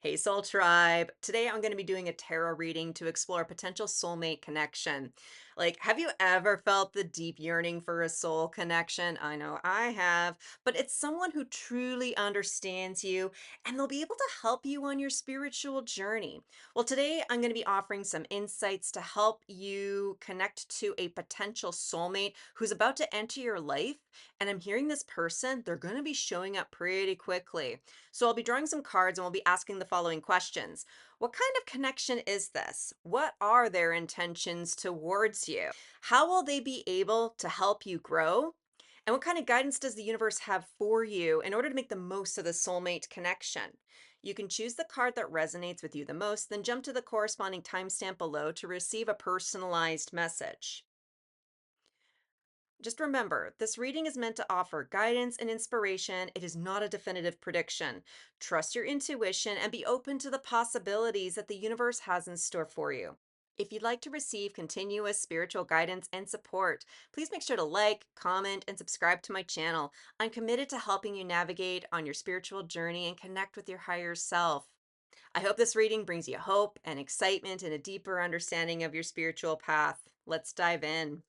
Hey, Soul Tribe. Today I'm going to be doing a tarot reading to explore a potential soulmate connection. Have you ever felt the deep yearning for a soul connection? I know I have, but it's someone who truly understands you and they'll be able to help you on your spiritual journey. Well, today I'm going to be offering some insights to help you connect to a potential soulmate who's about to enter your life. And I'm hearing this person, they're going to be showing up pretty quickly. So I'll be drawing some cards and we'll be asking the following questions. What kind of connection is this? What are their intentions towards you? How will they be able to help you grow? And what kind of guidance does the universe have for you in order to make the most of the soulmate connection? You can choose the card that resonates with you the most, then jump to the corresponding timestamp below to receive a personalized message. Just remember, this reading is meant to offer guidance and inspiration. It is not a definitive prediction. Trust your intuition and be open to the possibilities that the universe has in store for you. If you'd like to receive continuous spiritual guidance and support, please make sure to like, comment, and subscribe to my channel. I'm committed to helping you navigate on your spiritual journey and connect with your higher self. I hope this reading brings you hope and excitement and a deeper understanding of your spiritual path. Let's dive in.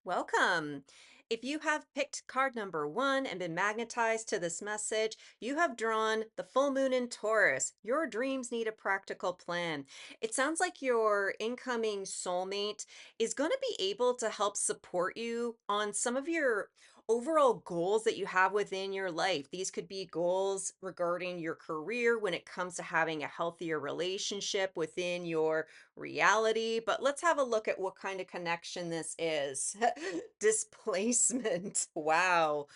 Welcome. If you have picked card number one and been magnetized to this message, you have drawn the full moon in Taurus. Your dreams need a practical plan. It sounds like your incoming soulmate is going to be able to help support you on some of your overall goals that you have within your life. These could be goals regarding your career when it comes to having a healthier relationship within your reality, but let's have a look at what kind of connection this is. Displacement. Wow.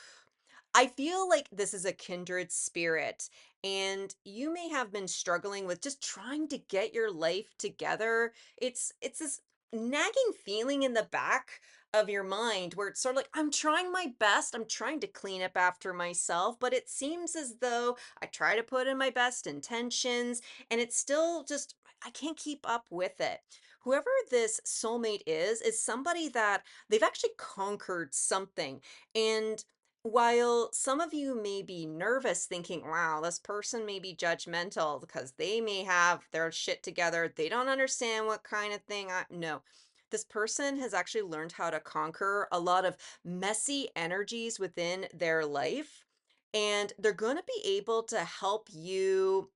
I feel like this is a kindred spirit, and you may have been struggling with just trying to get your life together. It's this nagging feeling in the back of your mind where it's sort of like I'm trying my best, I'm trying to clean up after myself, but it seems as though I try to put in my best intentions and it's still just I can't keep up with it. Whoever this soulmate is somebody that they've actually conquered something. And while some of you may be nervous thinking, wow, this person may be judgmental because they may have their shit together, they don't understand what kind of thing I no. This person has actually learned how to conquer a lot of messy energies within their life, and they're going to be able to help you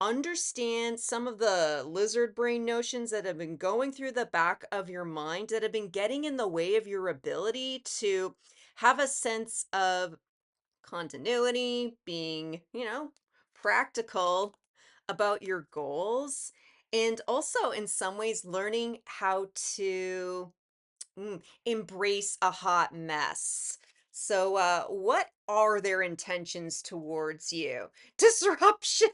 understand some of the lizard brain notions that have been going through the back of your mind that have been getting in the way of your ability to have a sense of continuity, being, practical about your goals, and also in some ways learning how to embrace a hot mess. So, what are their intentions towards you? Disruption.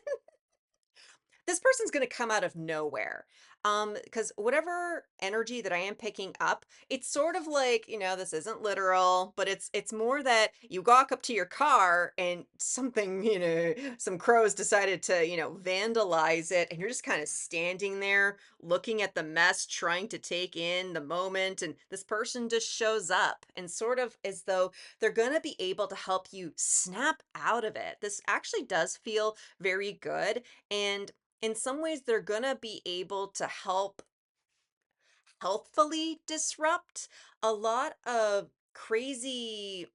This person's gonna come out of nowhere. Because whatever energy that I am picking up, it's sort of like, this isn't literal, but it's more that you walk up to your car and something, some crows decided to, vandalize it, and you're just kind of standing there looking at the mess, trying to take in the moment, and this person just shows up and sort of as though they're gonna be able to help you snap out of it. This actually does feel very good. And in some ways, they're gonna be able to help healthfully disrupt a lot of crazy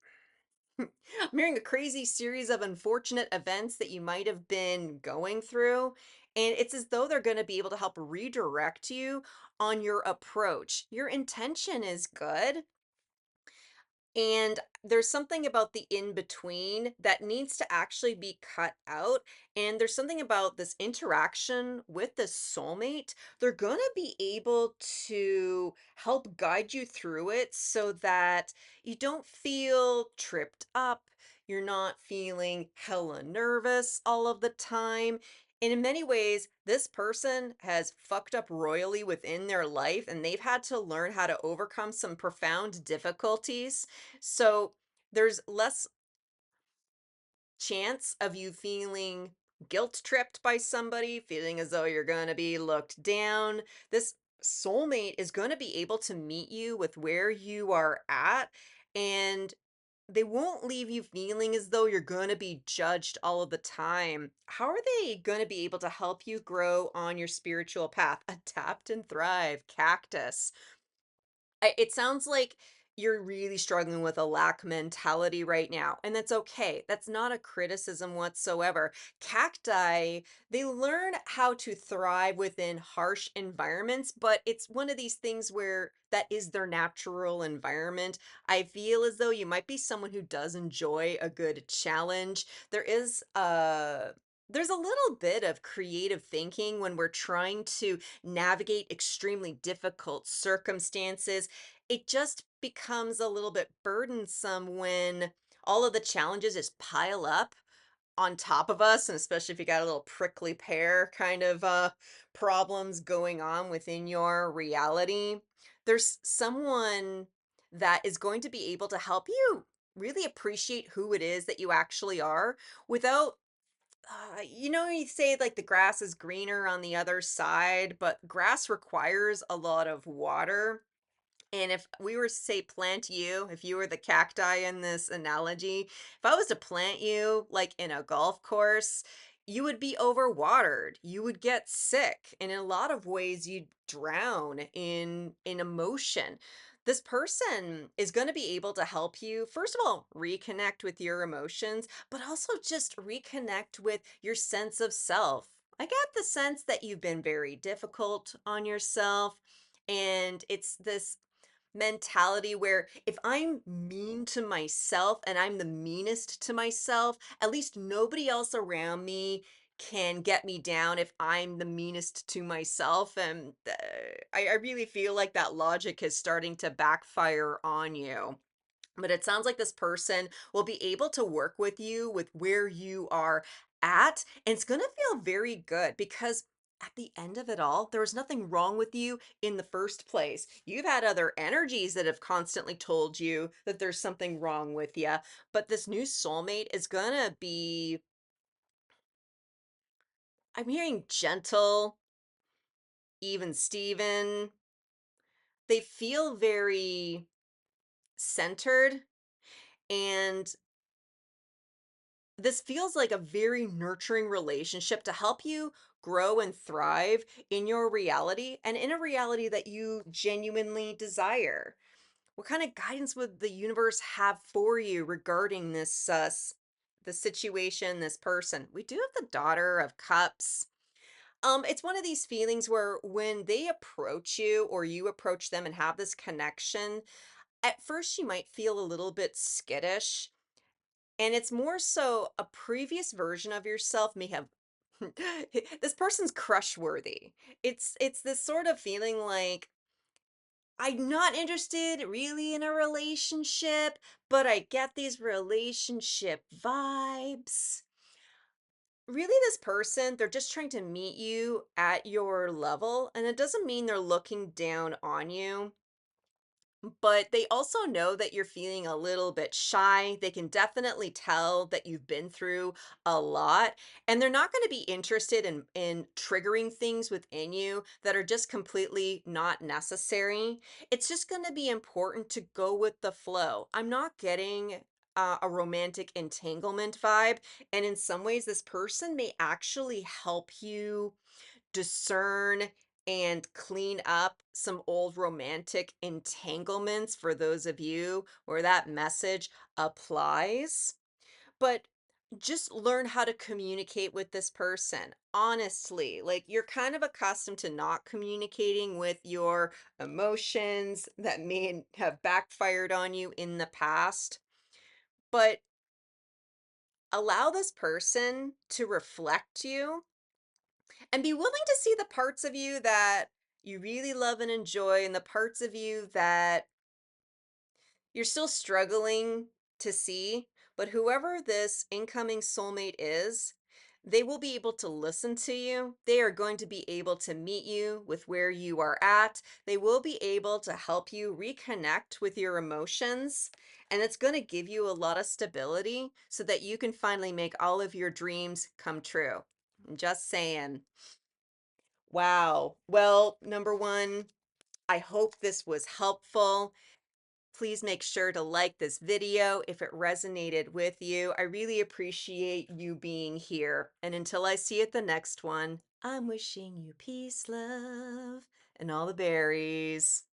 I'm hearing a crazy series of unfortunate events that you might have been going through. And it's as though they're going to be able to help redirect you on your approach. Your intention is good, and there's something about the in between that needs to actually be cut out. And there's something about this interaction with the soulmate. They're going to be able to help guide you through it so that you don't feel tripped up. You're not feeling hella nervous all of the time. And in many ways, this person has fucked up royally within their life and they've had to learn how to overcome some profound difficulties, so there's less chance of you feeling guilt tripped by somebody, feeling as though you're going to be looked down. This soulmate is going to be able to meet you with where you are at. And they won't leave you feeling as though you're going to be judged all of the time. How are they going to be able to help you grow on your spiritual path? Adapt and thrive, cactus. It sounds like you're really struggling with a lack mentality right now, and that's okay. That's not a criticism whatsoever. Cacti, they learn how to thrive within harsh environments, but it's one of these things where that is their natural environment. I feel as though you might be someone who does enjoy a good challenge. There's a little bit of creative thinking when we're trying to navigate extremely difficult circumstances. It just becomes a little bit burdensome when all of the challenges just pile up on top of us, and especially if you got a little prickly pear kind of problems going on within your reality. There's someone that is going to be able to help you really appreciate who it is that you actually are without you say like the grass is greener on the other side, but grass requires a lot of water. And if we were to say plant you, if you were the cacti in this analogy, if I was to plant you like in a golf course, you would be overwatered. You would get sick. And in a lot of ways, you'd drown in emotion. This person is going to be able to help you, first of all, reconnect with your emotions, but also just reconnect with your sense of self. I get the sense that you've been very difficult on yourself. And it's this mentality where if I'm mean to myself and I'm the meanest to myself, at least nobody else around me can get me down if I'm the meanest to myself. And I really feel like that logic is starting to backfire on you. But it sounds like this person will be able to work with you with where you are at. And it's going to feel very good because at the end of it all, there was nothing wrong with you in the first place. You've had other energies that have constantly told you that there's something wrong with you. But this new soulmate is going to be, I'm hearing gentle, even Steven. They feel very centered, and this feels like a very nurturing relationship to help you grow and thrive in your reality and in a reality that you genuinely desire. What kind of guidance would the universe have for you regarding the situation, this person? We do have the Daughter of Cups. It's one of these feelings where when they approach you or you approach them and have this connection, at first you might feel a little bit skittish, and it's more so a previous version of yourself may have this person's crush worthy. It's this sort of feeling like I'm not interested really in a relationship, but I get these relationship vibes. Really, this person, they're just trying to meet you at your level, and it doesn't mean they're looking down on you. But they also know that you're feeling a little bit shy. They can definitely tell that you've been through a lot, and they're not going to be interested in triggering things within you that are just completely not necessary. It's just going to be important to go with the flow. I'm not getting a romantic entanglement vibe, and in some ways this person may actually help you discern and clean up some old romantic entanglements for those of you where that message applies. But just learn how to communicate with this person honestly. Like you're kind of accustomed to not communicating with your emotions that may have backfired on you in the past. But allow this person to reflect you and be willing to see the parts of you that you really love and enjoy and the parts of you that you're still struggling to see. But whoever this incoming soulmate is, they will be able to listen to you. They are going to be able to meet you with where you are at. They will be able to help you reconnect with your emotions. And it's going to give you a lot of stability so that you can finally make all of your dreams come true. I'm just saying. Wow. Well, number one, I hope this was helpful. Please make sure to like this video if it resonated with you. I really appreciate you being here. And until I see you at the next one, I'm wishing you peace, love, and all the berries.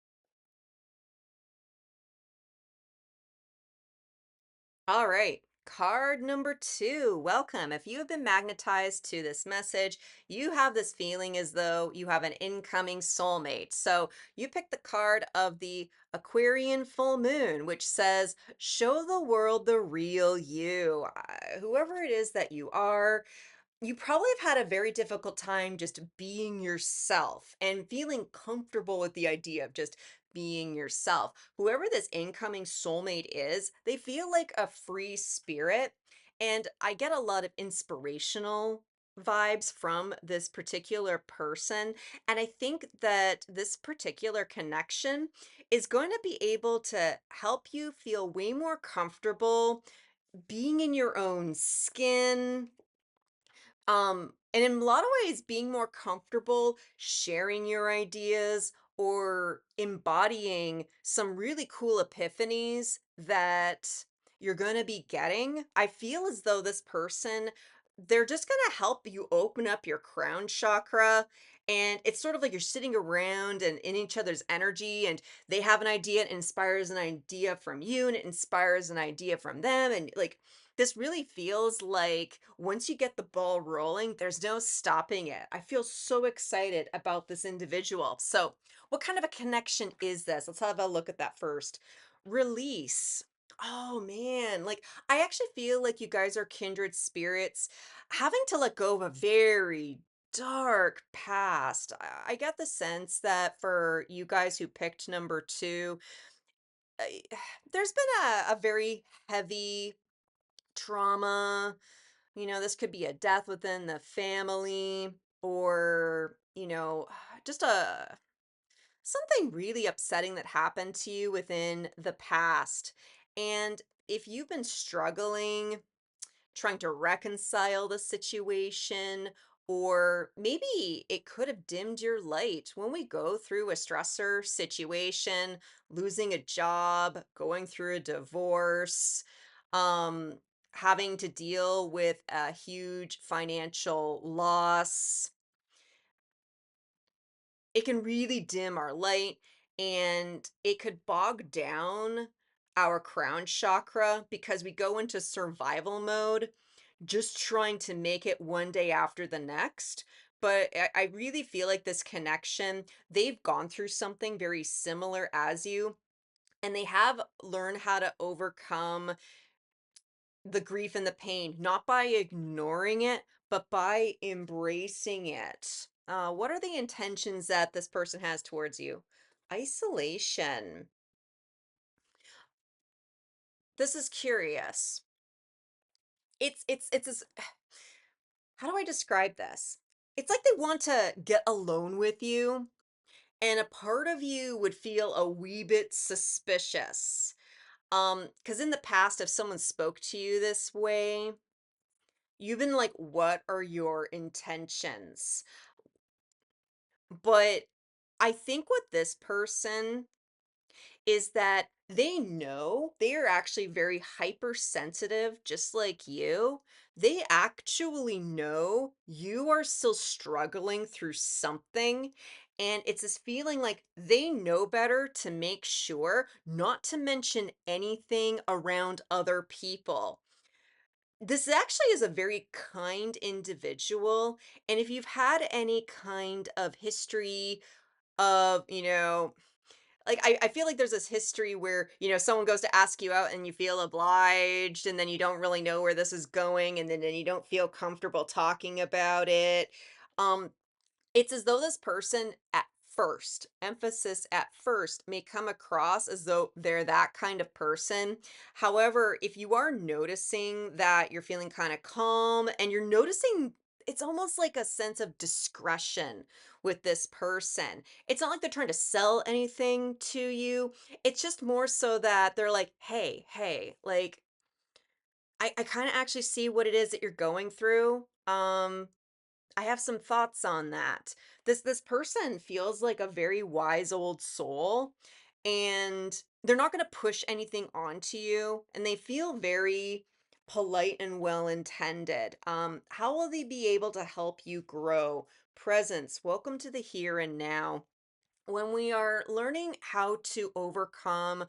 All right. Card number two. Welcome. If you have been magnetized to this message, you have this feeling as though you have an incoming soulmate. So you pick the card of the Aquarian full moon, which says, show the world the real you. Whoever it is that you are, you probably have had a very difficult time just being yourself and feeling comfortable with the idea of just being yourself. Whoever this incoming soulmate is, they feel like a free spirit. And I get a lot of inspirational vibes from this particular person. And I think that this particular connection is going to be able to help you feel way more comfortable being in your own skin, and in a lot of ways, being more comfortable sharing your ideas or embodying some really cool epiphanies that you're going to be getting. I feel as though this person, they're just going to help you open up your crown chakra. And it's sort of like you're sitting around and in each other's energy, and they have an idea, it inspires an idea from you, and it inspires an idea from them. And like, this really feels like once you get the ball rolling, there's no stopping it. I feel so excited about this individual. So, what kind of a connection is this? Let's have a look at that first. Release. Oh man, like I actually feel like you guys are kindred spirits having to let go of a very dark past. I get the sense that for you guys who picked number two, I- there's been a very heavy trauma. This could be a death within the family, or, just a something really upsetting that happened to you within the past. And if you've been struggling trying to reconcile the situation, or maybe it could have dimmed your light when we go through a stressor situation, losing a job, going through a divorce, um, having to deal with a huge financial loss. It can really dim our light, and it could bog down our crown chakra because we go into survival mode just trying to make it one day after the next. But I really feel like this connection, they've gone through something very similar as you, and they have learned how to overcome the grief and the pain, not by ignoring it, but by embracing it. What are the intentions that this person has towards you? Isolation. This is curious. It's this, how do I describe this? It's like they want to get alone with you, and a part of you would feel a wee bit suspicious. Because in the past, if someone spoke to you this way, you've been like, what are your intentions? But I think with this person, is that they know they are actually very hypersensitive, just like you. They actually know you are still struggling through something. And it's this feeling like they know better to make sure not to mention anything around other people. This actually is a very kind individual. And if you've had any kind of history of, like I feel like there's this history where, someone goes to ask you out and you feel obliged, and then you don't really know where this is going, and then you don't feel comfortable talking about it. Um, it's as though this person at first, emphasis at first, may come across as though they're that kind of person. However, if you are noticing that you're feeling kind of calm and you're noticing it's almost like a sense of discretion with this person. It's not like they're trying to sell anything to you. It's just more so that they're like, hey, like I kind of actually see what it is that you're going through. I have some thoughts on that. This person feels like a very wise old soul, and they're not gonna push anything onto you, and they feel very polite and well-intended. How will they be able to help you grow? Presence, welcome to the here and now. When we are learning how to overcome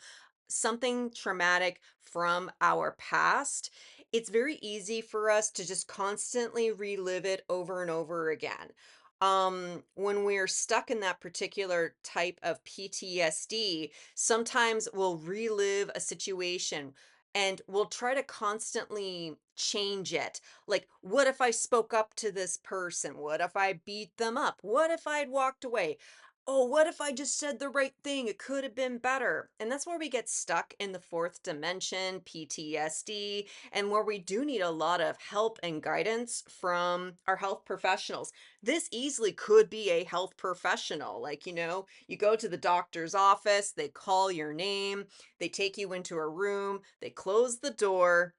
something traumatic from our past, it's very easy for us to just constantly relive it over and over again. When we're stuck in that particular type of PTSD, sometimes we'll relive a situation and we'll try to constantly change it. Like, what if I spoke up to this person? What if I beat them up? What if I'd walked away? Oh, what if I just said the right thing? It could have been better. And that's where we get stuck in the fourth dimension, PTSD, and where we do need a lot of help and guidance from our health professionals. This easily could be a health professional. Like, you go to the doctor's office, they call your name, they take you into a room, they close the door.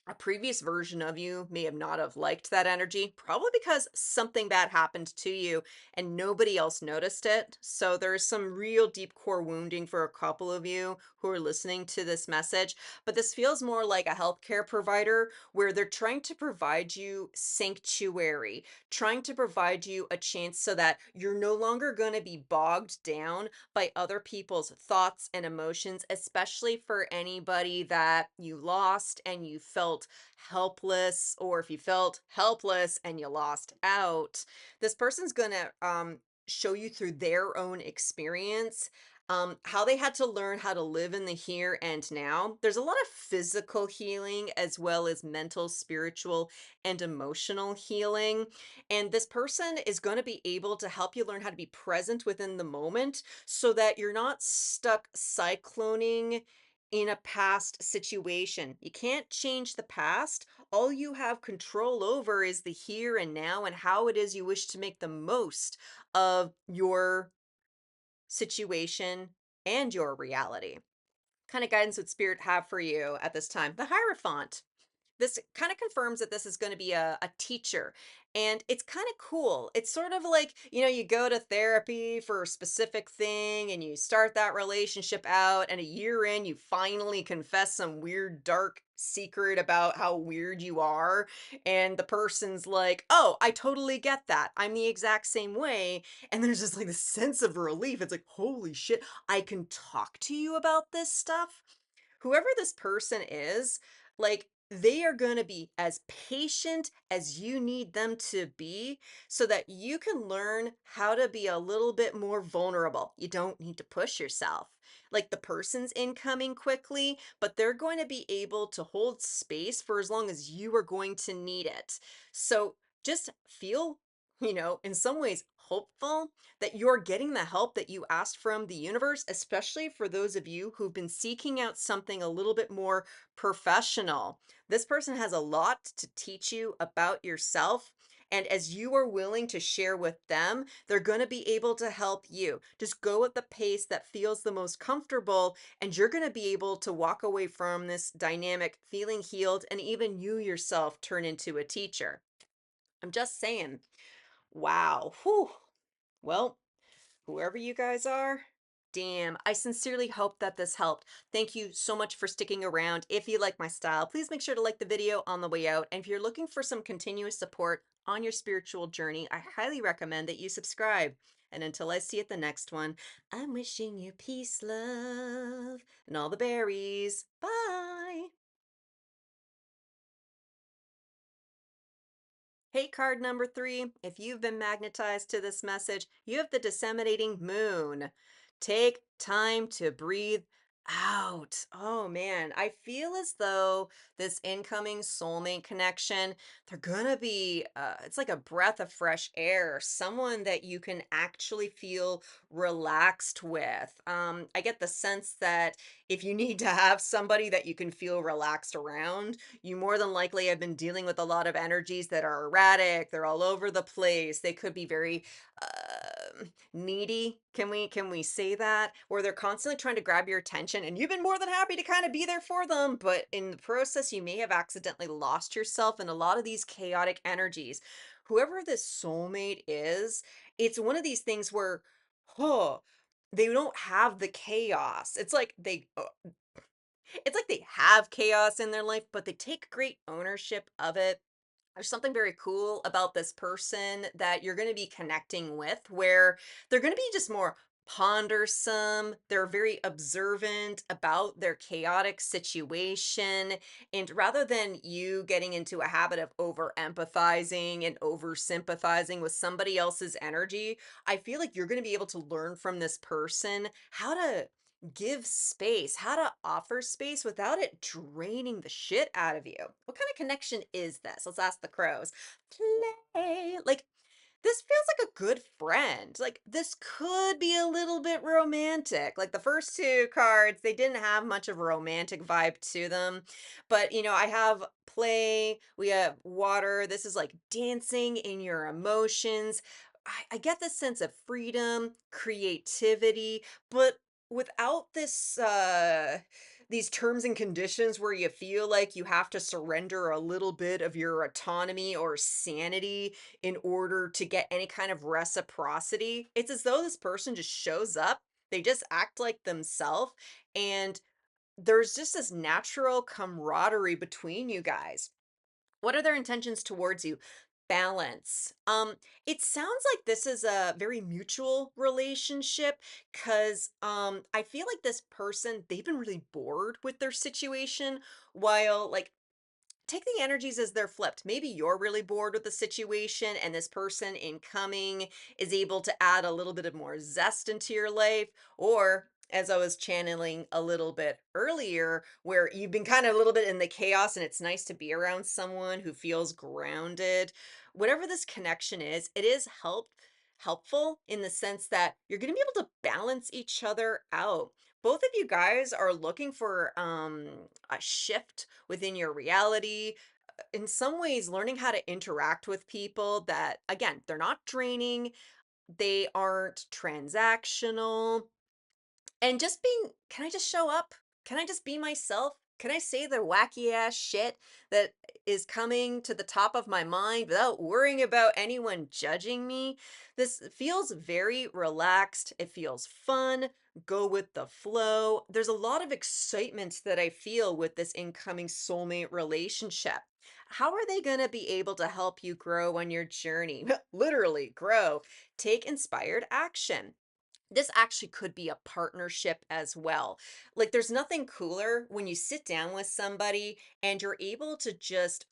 A previous version of you may have not have liked that energy, probably because something bad happened to you and nobody else noticed it. So there's some real deep core wounding for a couple of you who are listening to this message. But this feels more like a healthcare provider where they're trying to provide you sanctuary, trying to provide you a chance so that you're no longer going to be bogged down by other people's thoughts and emotions, especially for anybody that you lost and you felt helpless, or if you felt helpless and you lost out. This person's going to show you through their own experience. How they had to learn how to live in the here and now. There's a lot of physical healing as well as mental, spiritual, and emotional healing. And this person is going to be able to help you learn how to be present within the moment so that you're not stuck cycloning in a past situation. You can't change the past. All you have control over is the here and now and how it is you wish to make the most of your situation and your reality. Kind of guidance would spirit have for you at this time? The Hierophant. This kind of confirms that this is going to be a teacher. And it's kind of cool. It's sort of like, you go to therapy for a specific thing and you start that relationship out, and a year in, you finally confess some weird, dark secret about how weird you are. And the person's like, oh, I totally get that. I'm the exact same way. And there's just like this sense of relief. It's like, holy shit, I can talk to you about this stuff. Whoever this person is, like, they are going to be as patient as you need them to be so that you can learn how to be a little bit more vulnerable. You don't need to push yourself. Like, the person's incoming quickly, but they're going to be able to hold space for as long as you are going to need it. So just feel, in some ways hopeful that you're getting the help that you asked from the universe, especially for those of you who've been seeking out something a little bit more professional. This person has a lot to teach you about yourself. And as you are willing to share with them, they're going to be able to help you. Just go at the pace that feels the most comfortable, and you're going to be able to walk away from this dynamic feeling healed, and even you yourself turn into a teacher. I'm just saying, wow. Whew. Well, whoever you guys are, damn, I sincerely hope that this helped. Thank you so much for sticking around. If you like my style, please make sure to like the video on the way out. And if you're looking for some continuous support on your spiritual journey, I highly recommend that you subscribe. And until I see you at the next one, I'm wishing you peace, love, and all the berries. Bye. Hey, card number 3, if you've been magnetized to this message, you have the disseminating moon. Take time to breathe out. Oh man, I feel as though this incoming soulmate connection, they're gonna be, it's like a breath of fresh air, someone that you can actually feel relaxed with. I get the sense that if you need to have somebody that you can feel relaxed around, you more than likely have been dealing with a lot of energies that are erratic, they're all over the place, they could be very needy. Can we say that, where they're constantly trying to grab your attention and you've been more than happy to kind of be there for them, but in the process you may have accidentally lost yourself in a lot of these chaotic energies. Whoever this soulmate is, it's one of these things where, oh, they don't have the chaos. It's like they have chaos in their life, but they take great ownership of it. There's something very cool about this person that you're going to be connecting with where they're going to be just more pondersome. They're very observant about their chaotic situation. And rather than you getting into a habit of over empathizing and over sympathizing with somebody else's energy, I feel like you're going to be able to learn from this person how to give space, how to offer space without it draining the shit out of you. What kind of connection is this? Let's ask the crows. Play. Like, this feels like a good friend. Like, this could be a little bit romantic. Like, the first two cards, they didn't have much of a romantic vibe to them. But, I have play, we have water. This is like dancing in your emotions. I get this sense of freedom, creativity, but without these terms and conditions where you feel like you have to surrender a little bit of your autonomy or sanity in order to get any kind of reciprocity. It's as though this person just shows up, they just act like themselves, and there's just this natural camaraderie between you guys. What are their intentions towards you? Balance. It sounds like this is a very mutual relationship because I feel like this person, they've been really bored with their situation while like take the energies as they're flipped. Maybe you're really bored with the situation, and this person incoming is able to add a little bit of more zest into your life. Or, as I was channeling a little bit earlier, where you've been kind of a little bit in the chaos and it's nice to be around someone who feels grounded. Whatever this connection is, it is helpful in the sense that you're going to be able to balance each other out. Both of you guys are looking for a shift within your reality. In some ways, learning how to interact with people that, again, they're not draining, they aren't transactional, and just being, can I just show up? Can I just be myself? Can I say the wacky ass shit that is coming to the top of my mind without worrying about anyone judging me? This feels very relaxed. It feels fun. Go with the flow. There's a lot of excitement that I feel with this incoming soulmate relationship. How are they going to be able to help you grow on your journey? Literally, grow. Take inspired action. This actually could be a partnership as well. Like, there's nothing cooler when you sit down with somebody and you're able to just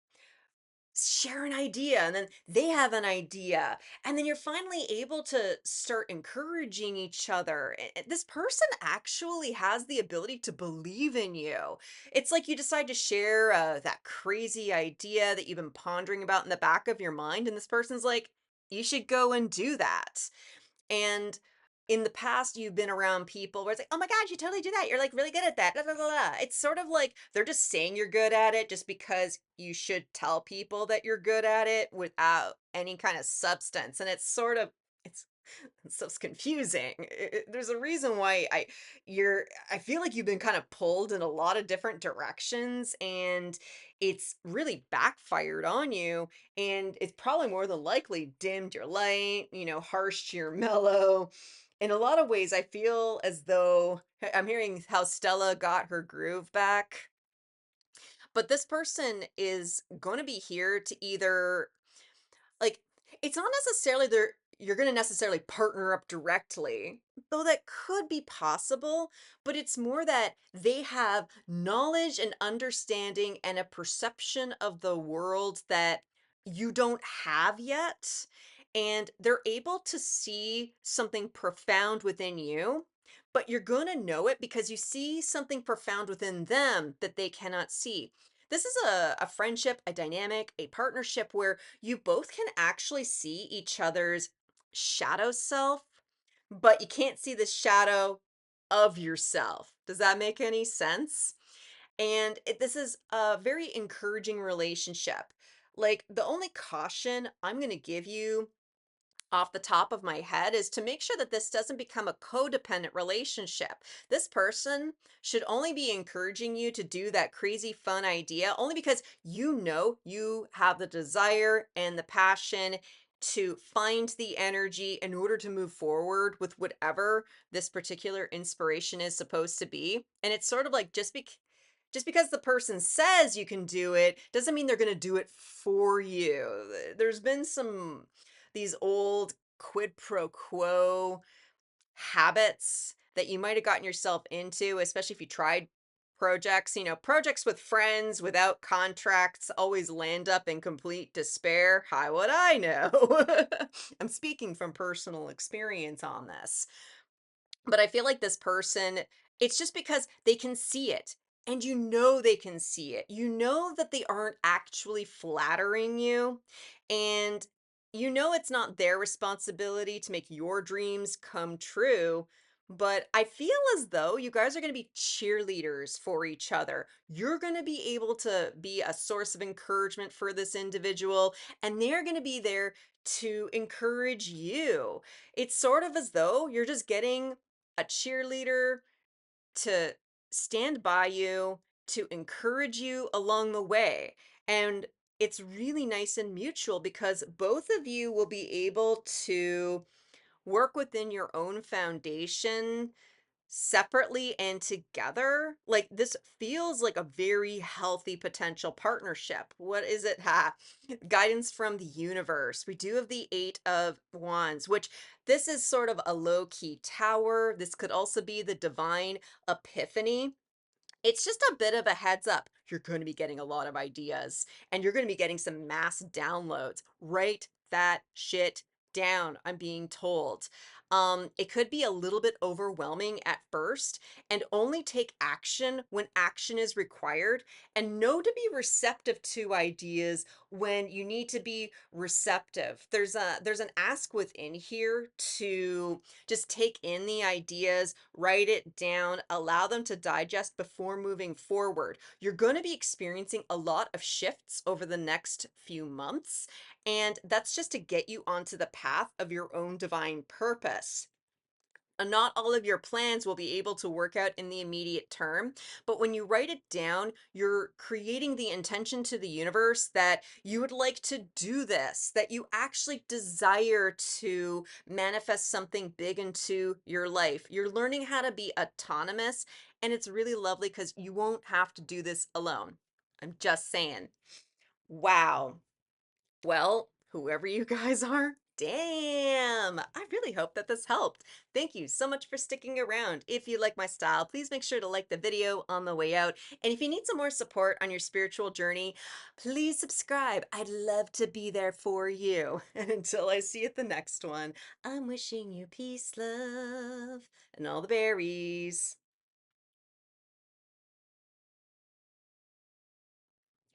share an idea, and then they have an idea, and then you're finally able to start encouraging each other. This person actually has the ability to believe in you. It's like you decide to share that crazy idea that you've been pondering about in the back of your mind, and this person's like, you should go and do that. And in the past, you've been around people where it's like, "Oh my god, you totally do that. You're, like, really good at that, blah, blah, blah, blah." It's sort of like they're just saying you're good at it just because you should tell people that you're good at it without any kind of substance, and it's so it's confusing. There's a reason why I feel like you've been kind of pulled in a lot of different directions, and it's really backfired on you, and it's probably more than likely dimmed your light, harshed your mellow. In a lot of ways, I feel as though I'm hearing how Stella got her groove back, but this person is going to be here to either like, it's not necessarily you're gonna necessarily partner up directly, though that could be possible, but it's more that they have knowledge and understanding and a perception of the world that you don't have yet, and they're able to see something profound within you, but you're gonna know it because you see something profound within them that they cannot see. This is a friendship, a dynamic, a partnership where you both can actually see each other's shadow self, but you can't see the shadow of yourself. Does that make any sense? And this is a very encouraging relationship. Like, the only caution I'm going to give you off the top of my head is to make sure that this doesn't become a codependent relationship. This person should only be encouraging you to do that crazy fun idea only because you know you have the desire and the passion to find the energy in order to move forward with whatever this particular inspiration is supposed to be. And it's sort of like just because the person says you can do it doesn't mean they're going to do it for you. There's been some these old quid pro quo habits that you might have gotten yourself into, especially if you tried projects. Projects with friends without contracts always land up in complete despair. How would I know? I'm speaking from personal experience on this. But I feel like this person, it's just because they can see it. And they can see it. You know that they aren't actually flattering you. And it's not their responsibility to make your dreams come true. But I feel as though you guys are going to be cheerleaders for each other. You're going to be able to be a source of encouragement for this individual, and they're going to be there to encourage you. It's sort of as though you're just getting a cheerleader to stand by you, to encourage you along the way. And it's really nice and mutual because both of you will be able to work within your own foundation separately and together. Like, this feels like a very healthy potential partnership. What is it? Ha. Guidance from the universe. We do have the Eight of Wands, which this is sort of a low key tower. This could also be the divine epiphany. It's just a bit of a heads up. You're going to be getting a lot of ideas and you're going to be getting some mass downloads. Write that shit down. I'm being told. It could be a little bit overwhelming at first, and only take action when action is required, and know to be receptive to ideas when you need to be receptive. There's an ask within here to just take in the ideas, write it down, allow them to digest before moving forward. You're going to be experiencing a lot of shifts over the next few months, and that's just to get you onto the path of your own divine purpose. Not all of your plans will be able to work out in the immediate term, but when you write it down, you're creating the intention to the universe that you would like to do this, that you actually desire to manifest something big into your life. You're learning how to be autonomous, and it's really lovely because you won't have to do this alone. I'm just saying. Wow. Well, whoever you guys are, damn! I really hope that this helped. Thank you so much for sticking around. If you like my style, please make sure to like the video on the way out. And if you need some more support on your spiritual journey, please subscribe. I'd love to be there for you. And until I see you at the next one, I'm wishing you peace, love, and all the berries.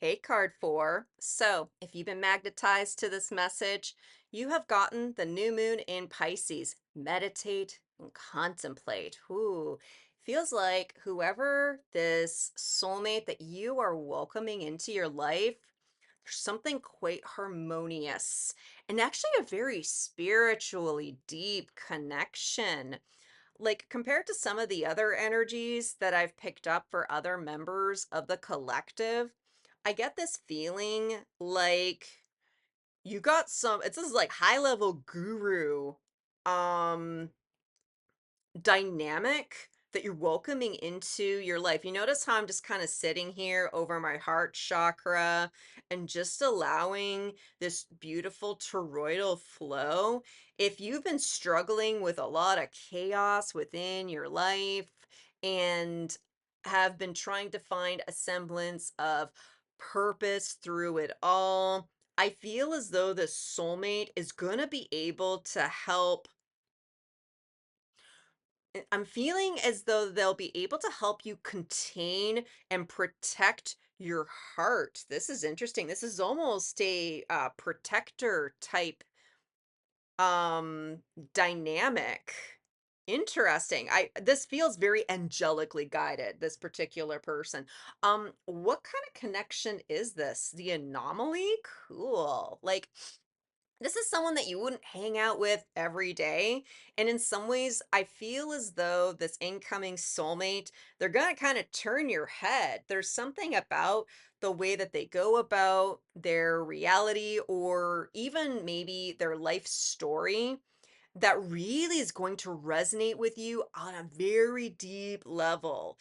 Hey, card four. So, if you've been magnetized to this message, you have gotten the new moon in Pisces. Meditate and contemplate. Ooh, feels like whoever this soulmate that you are welcoming into your life, there's something quite harmonious and actually a very spiritually deep connection. Like, compared to some of the other energies that I've picked up for other members of the collective, I get this feeling like you got it's this like high level guru um dynamic that you're welcoming into your life. You notice how I'm just kind of sitting here over my heart chakra and just allowing this beautiful toroidal flow. If you've been struggling with a lot of chaos within your life and have been trying to find a semblance of purpose through it all, I feel as though this soulmate is going to be able to help. I'm feeling as though they'll be able to help you contain and protect your heart. This is interesting. This is almost a protector type um dynamic. Interesting. I This feels very angelically guided, this particular person. What kind of connection is this? The anomaly? Cool. Like, this is someone that you wouldn't hang out with every day. And in some ways, I feel as though this incoming soulmate, they're going to kind of turn your head. There's something about the way that they go about their reality or even maybe their life story that really is going to resonate with you on a very deep level.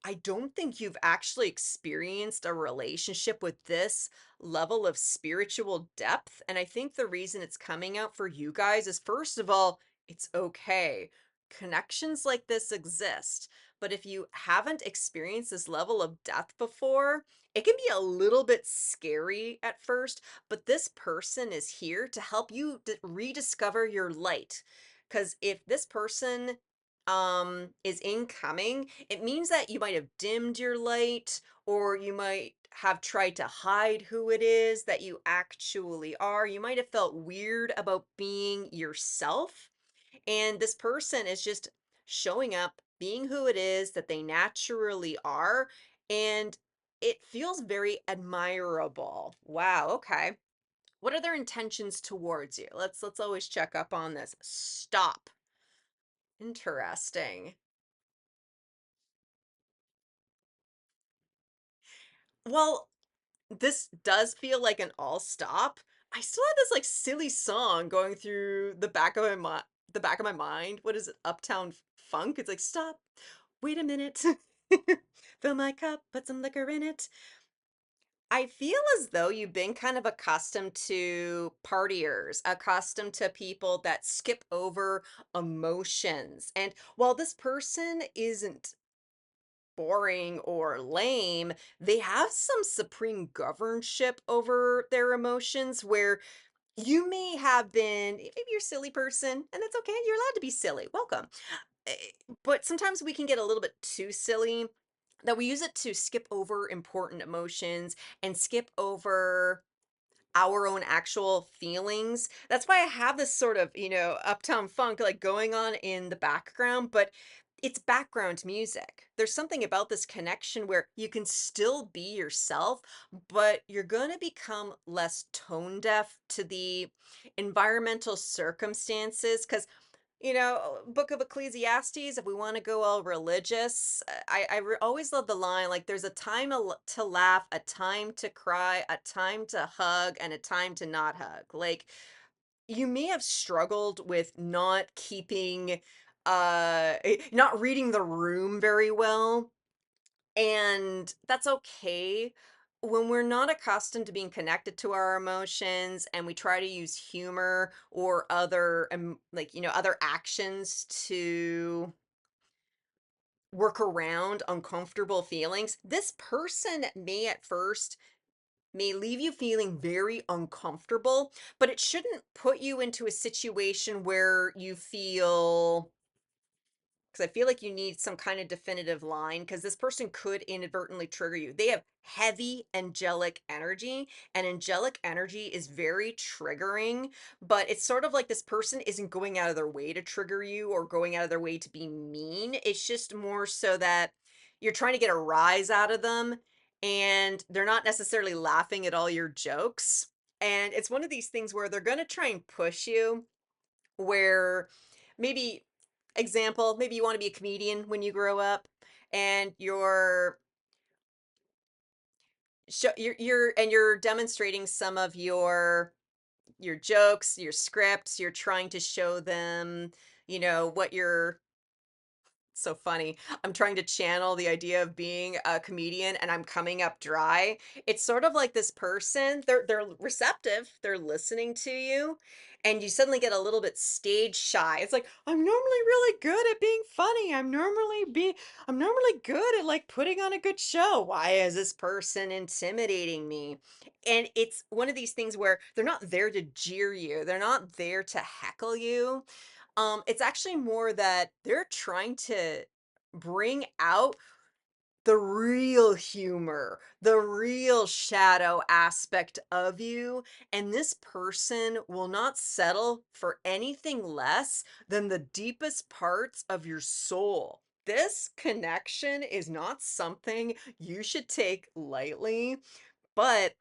I don't think you've actually experienced a relationship with this level of spiritual depth. And I think the reason it's coming out for you guys is first of all, it's okay. Connections like this exist. But if you haven't experienced this level of depth before, it can be a little bit scary at first, but this person is here to help you rediscover your light. Because if this person is incoming, it means that you might have dimmed your light or you might have tried to hide who it is that you actually are. You might have felt weird about being yourself. And this person is just showing up, being who it is that they naturally are. And it feels very admirable. Wow, okay. What are their intentions towards you? Let's always check up on this. Stop. Interesting. Well, this does feel like an all stop. I still have this like silly song going through the back of my mind. What is it? Uptown Funk. It's like stop. Wait a minute. Fill my cup, put some liquor in it. I feel as though you've been kind of accustomed to partiers, accustomed to people that skip over emotions. And while this person isn't boring or lame, they have some supreme governship over their emotions where you may have been, maybe you're a silly person, and that's okay. You're allowed to be silly. Welcome. Eh, But sometimes we can get a little bit too silly that we use it to skip over important emotions and skip over our own actual feelings. That's why I have this sort of, Uptown Funk like going on in the background, but it's background music. There's something about this connection where you can still be yourself, but you're going to become less tone deaf to the environmental circumstances because Book of Ecclesiastes, if we want to go all religious, always love the line like, there's a time to laugh, a time to cry, a time to hug, and a time to not hug. Like, you may have struggled with not not reading the room very well, and that's okay. When we're not accustomed to being connected to our emotions and we try to use humor or other other actions to work around uncomfortable feelings, this person may at first may leave you feeling very uncomfortable, but it shouldn't put you into a situation where you feel, because I feel like you need some kind of definitive line because this person could inadvertently trigger you. They have heavy angelic energy, and angelic energy is very triggering, but it's sort of like this person isn't going out of their way to trigger you or going out of their way to be mean. It's just more so that you're trying to get a rise out of them, and they're not necessarily laughing at all your jokes. And it's one of these things where they're going to try and push you where maybe maybe you want to be a comedian when you grow up and you're demonstrating some of your jokes, your scripts, you're trying to show them, what you're so funny. I'm trying to channel the idea of being a comedian and I'm coming up dry. It's sort of like this person, they're receptive, they're listening to you, and you suddenly get a little bit stage shy. It's like, I'm normally really good at being funny. I'm normally good at like putting on a good show. Why is this person intimidating me? And it's one of these things where they're not there to jeer you. They're not there to heckle you. It's actually more that they're trying to bring out the real humor, the real shadow aspect of you, and this person will not settle for anything less than the deepest parts of your soul. This connection is not something you should take lightly, but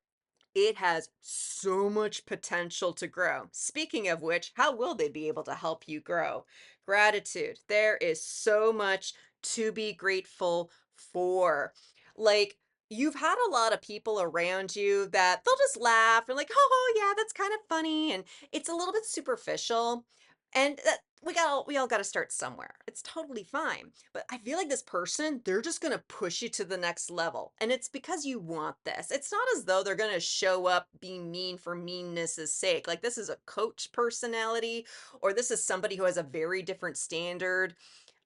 it has so much potential to grow. Speaking of which, how will they be able to help you grow? Gratitude. There is so much to be grateful for. Like, you've had a lot of people around you that they'll just laugh and like, oh yeah, that's kind of funny. And it's a little bit superficial. And that we all got to start somewhere. It's totally fine. But I feel like this person, they're just going to push you to the next level. And it's because you want this. It's not as though they're going to show up being mean for meanness' sake. Like this is a coach personality, or this is somebody who has a very different standard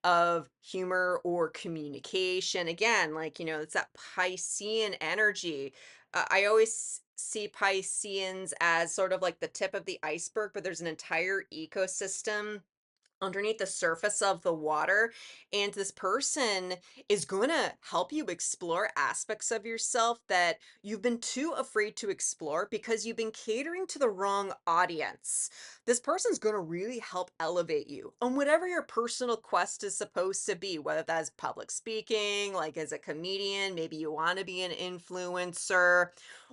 of humor or communication. Again, like, it's that Piscean energy. I always see Pisceans as sort of like the tip of the iceberg, but there's an entire ecosystem underneath the surface of the water. And this person is going to help you explore aspects of yourself that you've been too afraid to explore because you've been catering to the wrong audience. This person's going to really help elevate you on whatever your personal quest is supposed to be, whether that's public speaking, like as a comedian, maybe you want to be an influencer,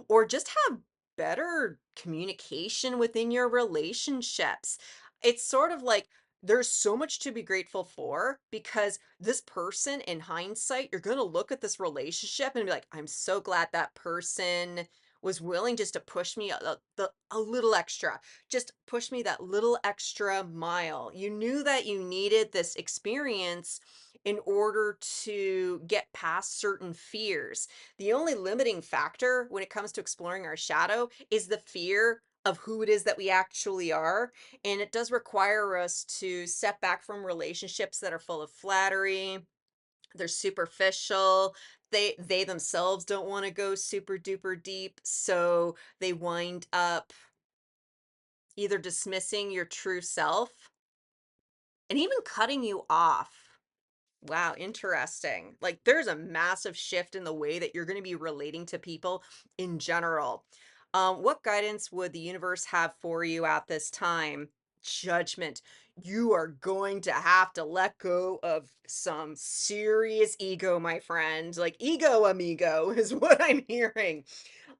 or just have better communication within your relationships. It's sort of like there's so much to be grateful for because this person, in hindsight, you're going to look at this relationship and be like, I'm so glad that person was willing just to push me a little extra, just push me that little extra mile. You knew that you needed this experience in order to get past certain fears. The only limiting factor when it comes to exploring our shadow is the fear of who it is that we actually are, and it does require us to step back from relationships that are full of flattery, they're superficial, they themselves don't want to go super duper deep, so they wind up either dismissing your true self and even cutting you off. Wow, interesting. Like there's a massive shift in the way that you're going to be relating to people in general. What guidance would the universe have for you at this time? Judgment. You are going to have to let go of some serious ego, my friend. Like ego amigo is what I'm hearing.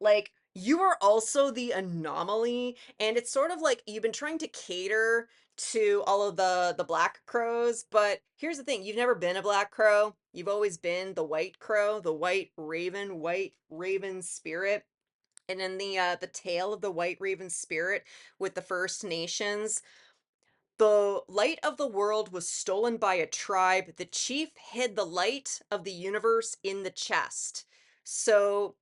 Like you are also the anomaly, and it's sort of like you've been trying to cater to all of the black crows, but here's the thing, you've never been a black crow. You've always been the white crow, the white raven spirit. And in the tale of the white raven spirit with the First Nations, the light of the world was stolen by a tribe. The chief hid the light of the universe in the chest. So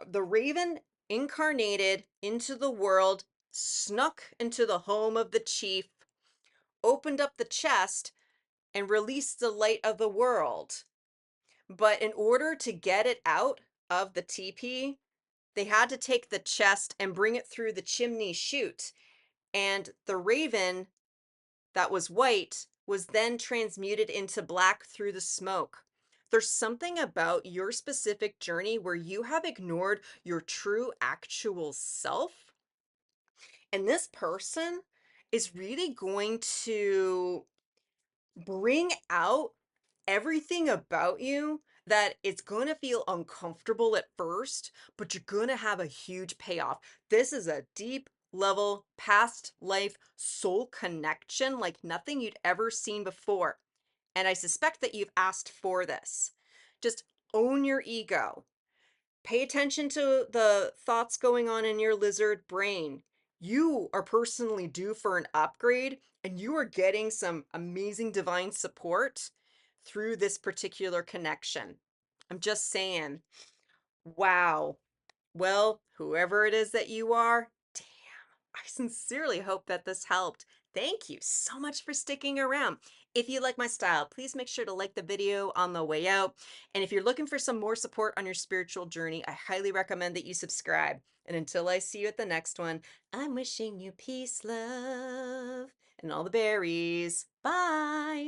the raven incarnated into the world, snuck into the home of the chief, opened up the chest, and released the light of the world. But in order to get it out of the teepee, they had to take the chest and bring it through the chimney chute. And the raven that was white was then transmuted into black through the smoke. There's something about your specific journey where you have ignored your true actual self. And this person is really going to bring out everything about you that it's going to feel uncomfortable at first, but you're going to have a huge payoff. This is a deep level past life soul connection like nothing you'd ever seen before. And I suspect that you've asked for this. Just own your ego. Pay attention to the thoughts going on in your lizard brain. You are personally due for an upgrade, and you are getting some amazing divine support through this particular connection. I'm just saying, wow. Well, whoever it is that you are, damn, I sincerely hope that this helped. Thank you so much for sticking around. If you like my style, please make sure to like the video on the way out. And if you're looking for some more support on your spiritual journey, I highly recommend that you subscribe. And until I see you at the next one, I'm wishing you peace, love, and all the berries. Bye.